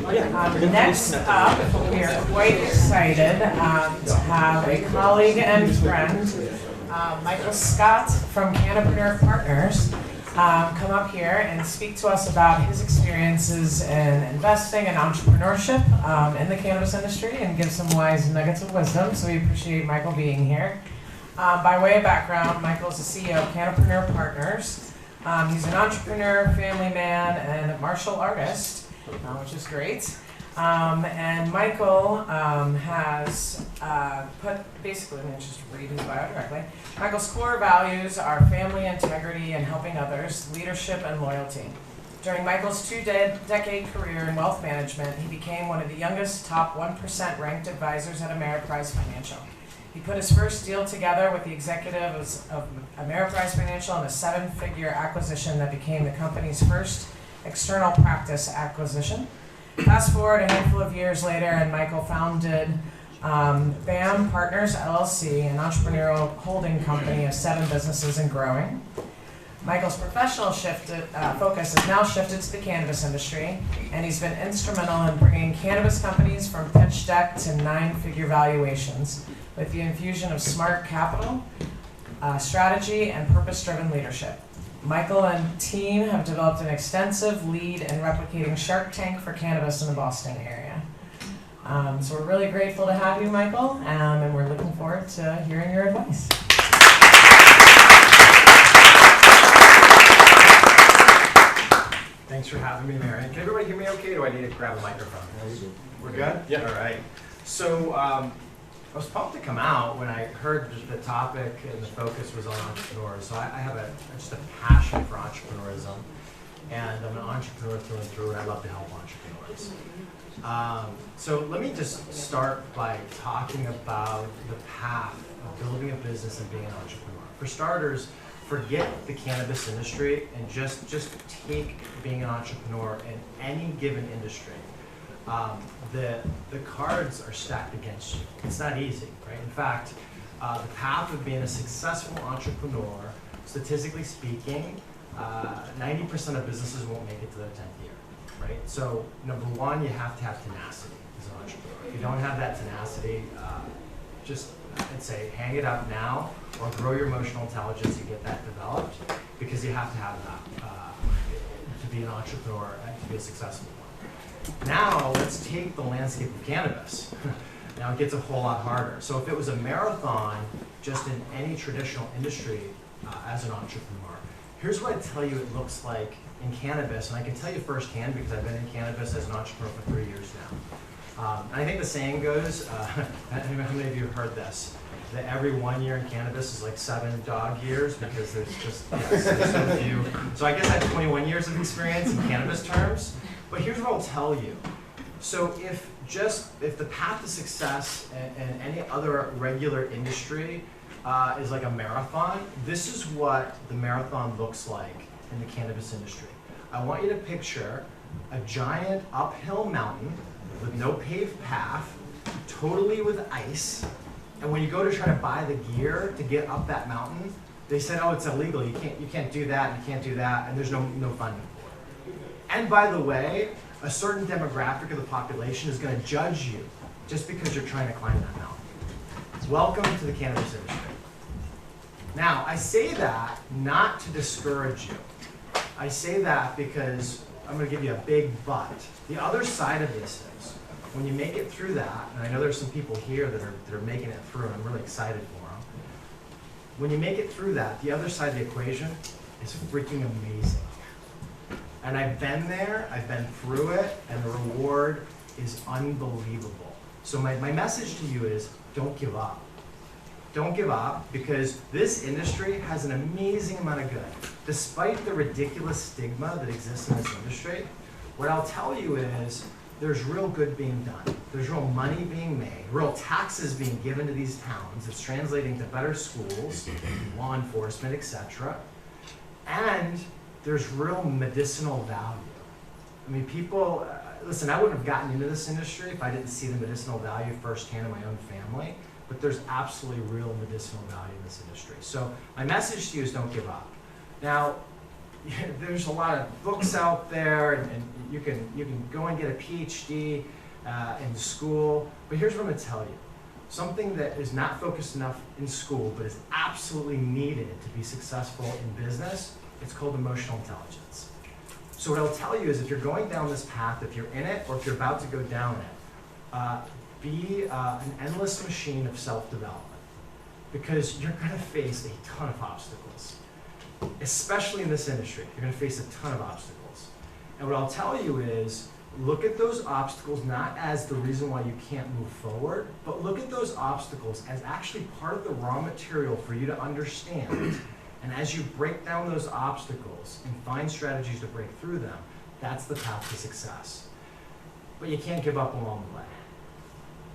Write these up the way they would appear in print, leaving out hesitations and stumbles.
Next up, we are quite excited to have a colleague and friend, Michael Scott from Cannapreneur Partners, come up here and speak to us about his experiences in investing and entrepreneurship in the cannabis industry and give some wise nuggets of wisdom. So we appreciate Michael being here. By way of background, Michael is the CEO of Cannapreneur Partners. He's an entrepreneur, family man, and a martial artist, which is great. And Michael has basically, let me just read his bio directly. Michael's core values are family integrity and helping others, leadership, and loyalty. During Michael's two-decade career in wealth management, he became one of the youngest top 1% ranked advisors at Ameriprise Financial. He put his first deal together with the executives of Ameriprise Financial in a seven-figure acquisition that became the company's first external practice acquisition. Fast forward a handful of years later, and Michael founded BAM Partners LLC, an entrepreneurial holding company of 7 businesses and growing. Michael's professional focus has now shifted to the cannabis industry, and he's been instrumental in bringing cannabis companies from pitch deck to 9-figure valuations with the infusion of smart capital, strategy, and purpose-driven leadership. Michael and team have developed an extensive lead in replicating Shark Tank for cannabis in the Boston area. So we're really grateful to have you, Michael, and we're looking forward to hearing your advice. Thanks for having me, Mary. Can everybody hear me okay, or do I need to grab a microphone? We're good? Yeah. All right. So I was pumped to come out when I heard the topic and the focus was on entrepreneurs. So I have just a passion for entrepreneurism, and I'm an entrepreneur through and through, and I love to help entrepreneurs. So let me just start by talking about the path of building a business and being an entrepreneur. For starters, forget the cannabis industry and just take being an entrepreneur in any given industry. The cards are stacked against you. It's not easy, right? In fact, the path of being a successful entrepreneur, statistically speaking, 90% of businesses won't make it to their 10th year, right? So number one, you have to have tenacity as an entrepreneur. If you don't have that tenacity, I'd say hang it up now or grow your emotional intelligence and get that developed, because you have to have that to be an entrepreneur and to be a successful one. Now let's take the landscape of cannabis. Now it gets a whole lot harder. So if it was a marathon just in any traditional industry as an entrepreneur, here's what I tell you it looks like in cannabis, and I can tell you firsthand because I've been in cannabis as an entrepreneur for 3 years now. And I think the saying goes, how many of you have heard this? That every 1 year in cannabis is like 7 dog years because there's so few. So I guess I have 21 years of experience in cannabis terms. But here's what I'll tell you. So if the path to success in any other regular industry is like a marathon, this is what the marathon looks like in the cannabis industry. I want you to picture a giant uphill mountain with no paved path, totally with ice. And when you go to try to buy the gear to get up that mountain, they said, oh, it's illegal. You can't do that, you can't do that, and there's no funding for it. And by the way, a certain demographic of the population is going to judge you just because you're trying to climb that mountain. Welcome to the cannabis industry. Now, I say that not to discourage you. I say that because I'm going to give you a big but. The other side of this is, when you make it through that, and I know there's some people here that are making it through, and I'm really excited for them. When you make it through that, the other side of the equation is freaking amazing. And I've been there, I've been through it, and the reward is unbelievable. So my message to you is, don't give up. Don't give up, because this industry has an amazing amount of good. Despite the ridiculous stigma that exists in this industry, what I'll tell you is, there's real good being done. There's real money being made, real taxes being given to these towns. It's translating to better schools, law enforcement, etc. And there's real medicinal value. I mean, people, listen, I wouldn't have gotten into this industry if I didn't see the medicinal value firsthand in my own family, but there's absolutely real medicinal value in this industry. So my message to you is don't give up. Now, there's a lot of books out there, and you can go and get a PhD in school. But here's what I'm going to tell you. Something that is not focused enough in school, but is absolutely needed to be successful in business, it's called emotional intelligence. So what I'll tell you is if you're going down this path, if you're in it, or if you're about to go down it, be an endless machine of self-development. Because you're going to face a ton of obstacles. Especially in this industry, you're going to face a ton of obstacles. And what I'll tell you is, look at those obstacles not as the reason why you can't move forward, but look at those obstacles as actually part of the raw material for you to understand. And as you break down those obstacles and find strategies to break through them, that's the path to success. But you can't give up along the way.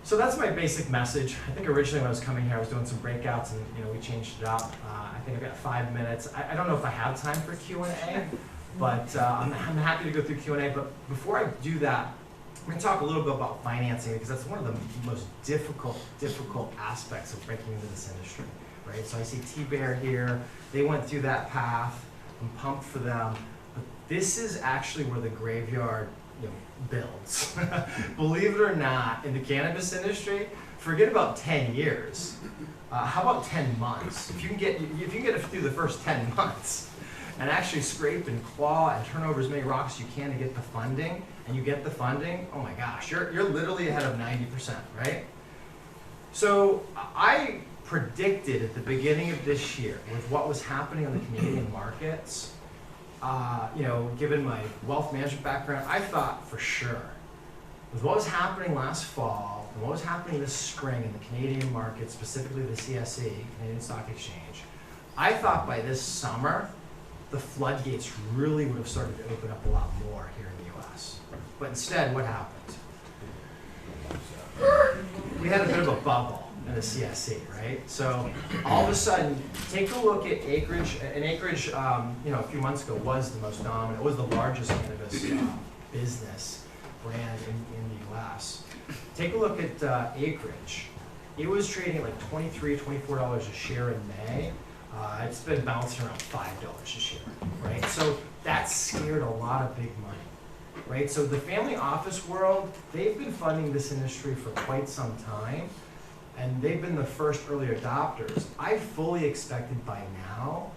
So that's my basic message. I think originally when I was coming here, I was doing some breakouts, and we changed it up. I think I've got 5 minutes. I don't know if I have time for Q&A, but I'm happy to go through Q&A. But before I do that, I'm going to talk a little bit about financing, because that's one of the most difficult aspects of breaking into this industry, right? So I see T-Bear here. They went through that path. I'm pumped for them. But this is actually where the graveyard builds. Believe it or not, in the cannabis industry, forget about 10 years. How about 10 months? If you can get it through the first 10 months and actually scrape and claw and turn over as many rocks as you can to get the funding, and you get the funding, oh my gosh, you're literally ahead of 90%, right? So I predicted at the beginning of this year, with what was happening on the Canadian markets, given my wealth management background, I thought for sure, with what was happening last fall and what was happening this spring in the Canadian market, specifically the CSE, Canadian Stock Exchange, I thought by this summer, the floodgates really would have started to open up a lot more here in the US. But instead, what happened? We had a bit of a bubble in the CSE, right? So all of a sudden, take a look at acreage. And acreage, a few months ago was the most dominant. It was the largest cannabis business brand in the U.S. Take a look at acreage. It was trading at like $23, $24 a share in May. It's been bouncing around $5 a share, right? So that scared a lot of big money. Right, so the family office world, they've been funding this industry for quite some time, and they've been the first early adopters. I fully expected by now,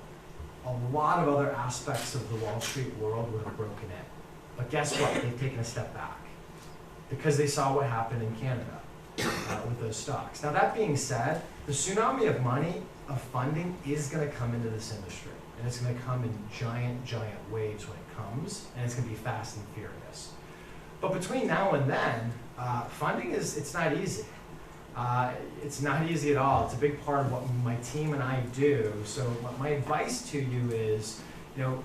a lot of other aspects of the Wall Street world would have broken in. But guess what? They've taken a step back because they saw what happened in Canada with those stocks. Now that being said, the tsunami of money, of funding, is going to come into this industry. And it's going to come in giant waves when it comes, and it's going to be fast and furious. But between now and then, funding it's not easy. It's not easy at all. It's a big part of what my team and I do. So my advice to you is,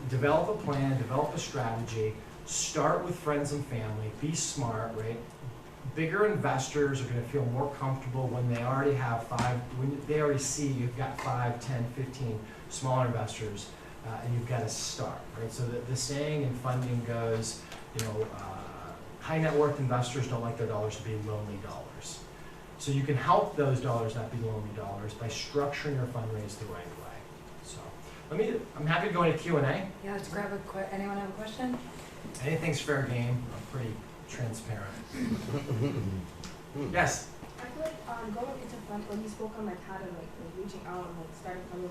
develop a plan, develop a strategy, start with friends and family, be smart, right? Bigger investors are going to feel more comfortable when they already have when they already see you've got 5, 10, 15 smaller investors, and you've got to start, right? So the saying in funding goes, high net worth investors don't like their dollars to be lonely dollars. So you can help those dollars not be lonely dollars by structuring your fundraise the right way. So I'm happy to go into Q&A. Yeah, let's grab anyone have a question? Anything's fair game. I'm pretty transparent. Yes? I feel like going into fund, when you spoke on how to reaching out and starting funding,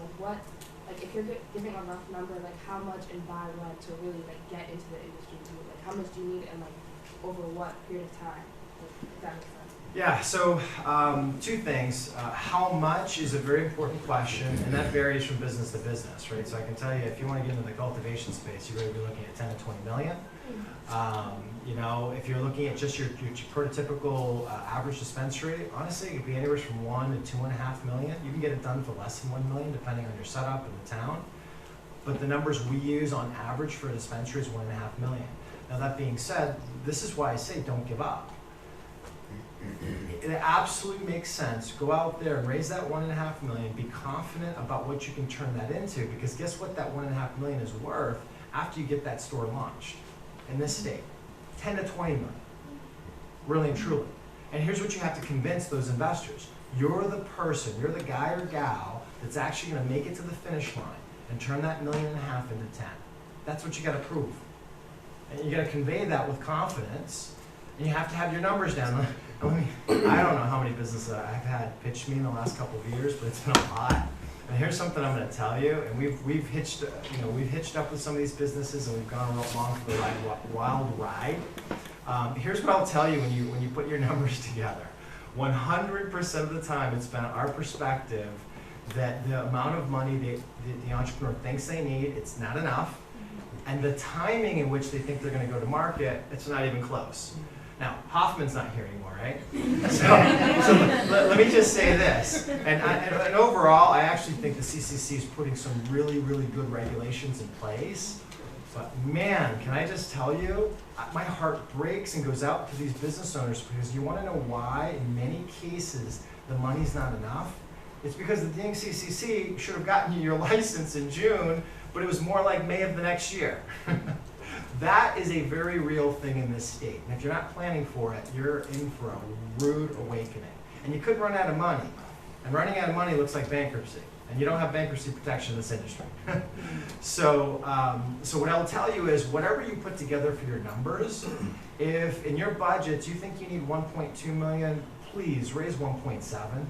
if you're giving a rough number, how much and by when to really get into the industry, how much do you need and over what period of time, if that makes sense. Yeah, so two things. How much is a very important question, and that varies from business to business, right? So I can tell you, if you want to get into the cultivation space, you're going to be looking at 10 to 20 million. If you're looking at just your prototypical average dispensary, honestly, it could be anywhere from 1 to 2.5 million. You can get it done for less than 1 million, depending on your setup and the town. But the numbers we use on average for a dispensary is 1.5 million. Now that being said, this is why I say don't give up. It absolutely makes sense. Go out there and raise that 1.5 million. Be confident about what you can turn that into, because guess what that 1.5 million is worth after you get that store launched in this state? 10 to 20 million, really and truly. And here's what you have to convince those investors. You're the person, you're the guy or gal that's actually going to make it to the finish line and turn that 1.5 million into 10. That's what you gotta prove. And you gotta convey that with confidence, and you have to have your numbers down. I don't know how many businesses I've had pitch me in the last couple of years, but it's been a lot. And here's something I'm gonna tell you, and we've hitched up with some of these businesses, and we've gone along for the wild ride. Here's what I'll tell you when you put your numbers together. 100% of the time, it's been our perspective that the amount of money the entrepreneur thinks they need, it's not enough, and the timing in which they think they're going to go to market, it's not even close. Now, Hoffman's not here anymore, right? So let me just say this. And overall, I actually think the CCC is putting some really, really good regulations in place. But man, can I just tell you, my heart breaks and goes out to these business owners, because you want to know why, in many cases, the money's not enough? It's because the dang CCC should have gotten you your license in June, but it was more like May of the next year. That is a very real thing in this state. And if you're not planning for it, you're in for a rude awakening. And you could run out of money. And running out of money looks like bankruptcy. And you don't have bankruptcy protection in this industry. So what I'll tell you is, whatever you put together for your numbers, if in your budget you think you need 1.2 million, please raise 1.7.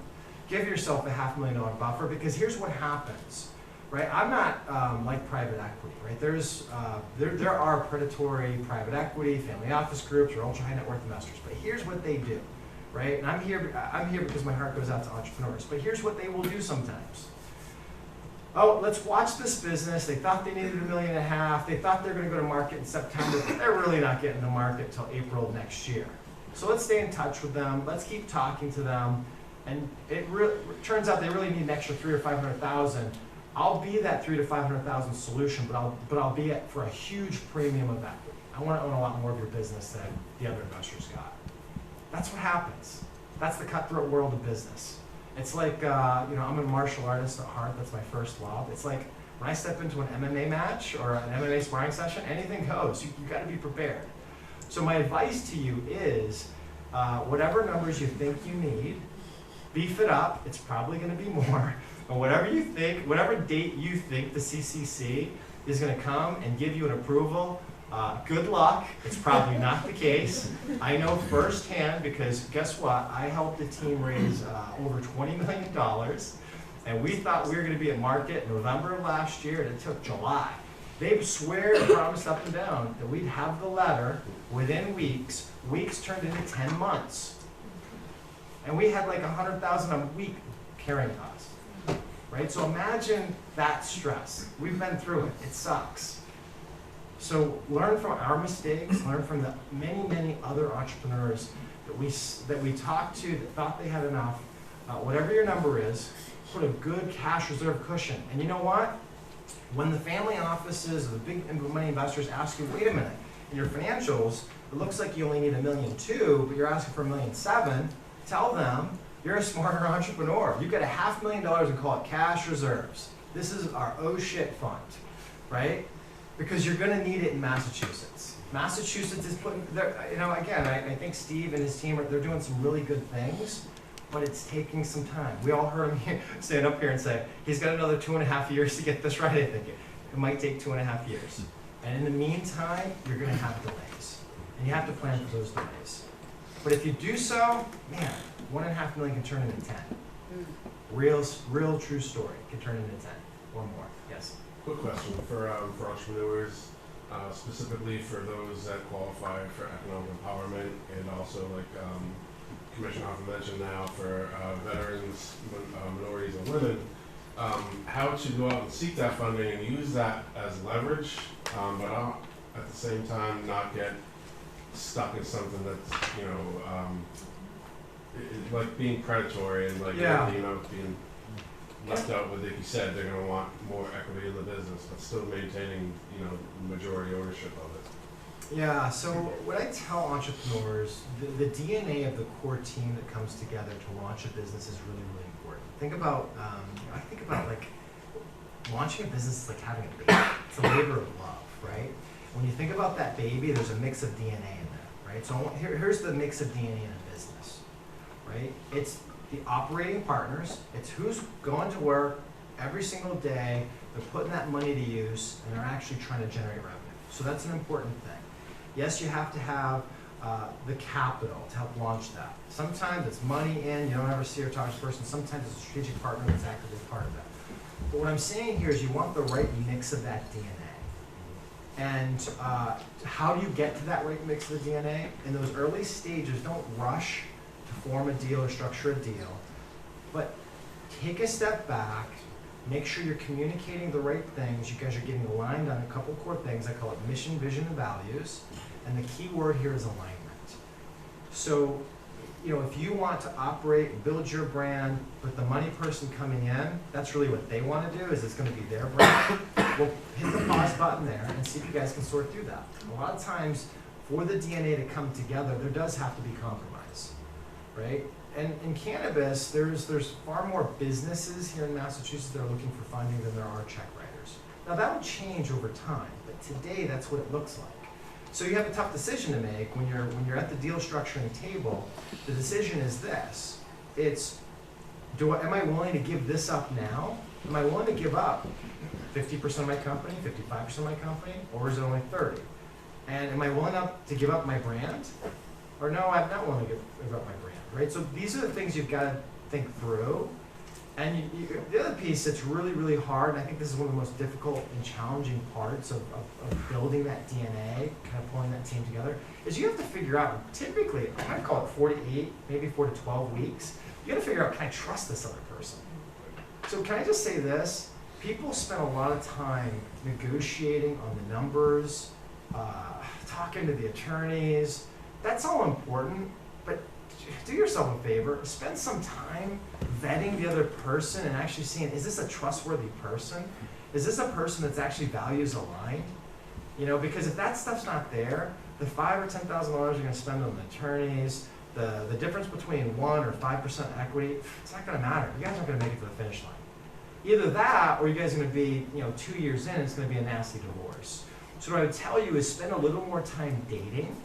Give yourself a $500,000 buffer, because here's what happens, right? I'm not like private equity, right? There are predatory private equity, family office groups, or ultra high net worth investors. But here's what they do, right? And I'm here because my heart goes out to entrepreneurs. But here's what they will do sometimes. Oh, let's watch this business. They thought they needed $1.5 million. They thought they were going to go to market in September, but they're really not getting to market until April of next year. So let's stay in touch with them. Let's keep talking to them. And it turns out they really need an extra $300,000 or $500,000. I'll be that $300,000 to $500,000 solution, but I'll be it for a huge premium of equity. I want to own a lot more of your business than the other investors got. That's what happens. That's the cutthroat world of business. It's like, I'm a martial artist at heart. That's my first love. It's like when I step into an MMA match or an MMA sparring session, anything goes. You got to be prepared. So my advice to you is, whatever numbers you think you need, beef it up. It's probably going to be more. And whatever date you think the CCC is going to come and give you an approval, good luck. It's probably not the case. I know firsthand, because guess what? I helped the team raise over $20 million, and we thought we were going to be at market in November of last year, and it took July. They swear and promised up and down that we'd have the letter within weeks. Weeks turned into 10 months. And we had like $100,000 a week carrying costs, right? So imagine that stress. We've been through it. It sucks. So learn from our mistakes. Learn from the many, many other entrepreneurs that we talked to that thought they had enough. Whatever your number is, put a good cash reserve cushion. And you know what? When the family offices or the big money investors ask you, wait a minute, in your financials, it looks like you only need $1.2 million, but you're asking for $1.7 million. Tell them you're a smarter entrepreneur. You get $500,000 and call it cash reserves. This is our oh shit fund, right? Because you're going to need it in Massachusetts. Massachusetts is putting, again, I think Steve and his team they're doing some really good things, but it's taking some time. We all heard him stand up here and say he's got another 2.5 years to get this right. I think it might take 2.5 years. And in the meantime, you're going to have delays, and you have to plan for those delays. But if you do so, man, $1.5 million can turn into 10. Real true story can turn into 10 or more. Yes. Quick question for entrepreneurs, specifically for those that qualify for economic empowerment, and also like Commissioner Hoffman mentioned now for veterans, minorities, and women. How to go out and seek that funding and use that as leverage, but at the same time not get stuck in something that's like being predatory and like being left out with, like you said, they're going to want more equity in the business, but still maintaining majority ownership of it. Yeah. So what I tell entrepreneurs, the DNA of the core team that comes together to launch a business is really, really important. Think about I think about like launching a business is like having a baby. It's a labor of love, right? When you think about that baby, there's a mix of DNA in there, right? So here's the mix of DNA in a business, right? It's the operating partners. It's who's going to work, every single day, they're putting that money to use, and they're actually trying to generate revenue. So that's an important thing. Yes, you have to have the capital to help launch that. Sometimes it's money in, you don't ever see or talk to this person. Sometimes it's a strategic partner that's actively part of it. But what I'm saying here is you want the right mix of that DNA. And how do you get to that right mix of the DNA? In those early stages, don't rush to form a deal or structure a deal, but take a step back, make sure you're communicating the right things. You guys are getting aligned on a couple core things. I call it mission, vision, and values. And the key word here is alignment. So, if you want to operate, build your brand, with the money person coming in, that's really what they want to do, is it's going to be their brand. Well, hit the pause button there and see if you guys can sort through that. A lot of times, for the DNA to come together, there does have to be compromise, right? And in cannabis, there's far more businesses here in Massachusetts that are looking for funding than there are check writers. Now that will change over time, but today that's what it looks like. So you have a tough decision to make when you're at the deal structuring table. The decision is this: it's am I willing to give this up now? Am I willing to give up 50% of my company, 55% of my company, or is it only 30? And am I willing to give up my brand? Or no, I'm not willing to give up my brand, right? So these are the things you've got to think through. And the other piece that's really, really hard, and I think this is one of the most difficult and challenging parts of building that DNA, kind of pulling that team together, is you have to figure out, typically, I might call it 48, maybe 4 to 12 weeks, you got to figure out, can I trust this other person? So can I just say this? People spend a lot of time negotiating on the numbers, talking to the attorneys. That's all important, but do yourself a favor, spend some time vetting the other person and actually seeing, is this a trustworthy person? Is this a person that's actually values aligned? Because if that stuff's not there, the $5,000 or $10,000 you're going to spend on the attorneys, the difference between 1 or 5% equity, it's not going to matter. You guys aren't going to make it to the finish line. Either that, or you guys are going to be, 2 years in, it's going to be a nasty divorce. So what I would tell you is spend a little more time dating,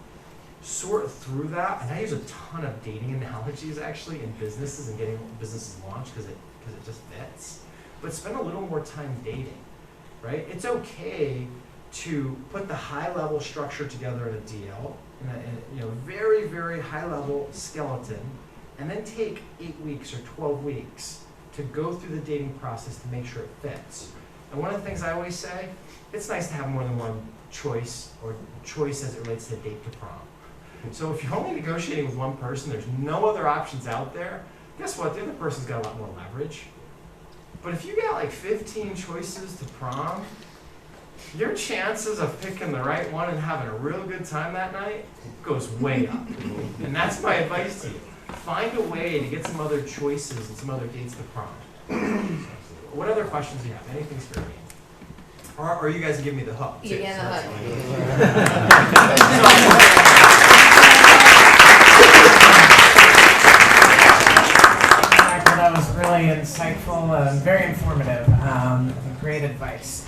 sort through that, and I use a ton of dating analogies actually in businesses and getting businesses launched because it just fits. But spend a little more time dating, right? It's okay to put the high level structure together in a deal, in a very, very high level skeleton, and then take 8 weeks or 12 weeks to go through the dating process to make sure it fits. And one of the things I always say, it's nice to have more than one choice as it relates to date to prom. So if you're only negotiating with one person, there's no other options out there, guess what? The other person's got a lot more leverage. But if you got like 15 choices to prom, your chances of picking the right one and having a real good time that night goes way up. And that's my advice to you. Find a way to get some other choices and some other dates to prom. What other questions do you have? Anything's for me? Or are you guys giving me the hook? You get the hook. That was really insightful and very informative. Great advice.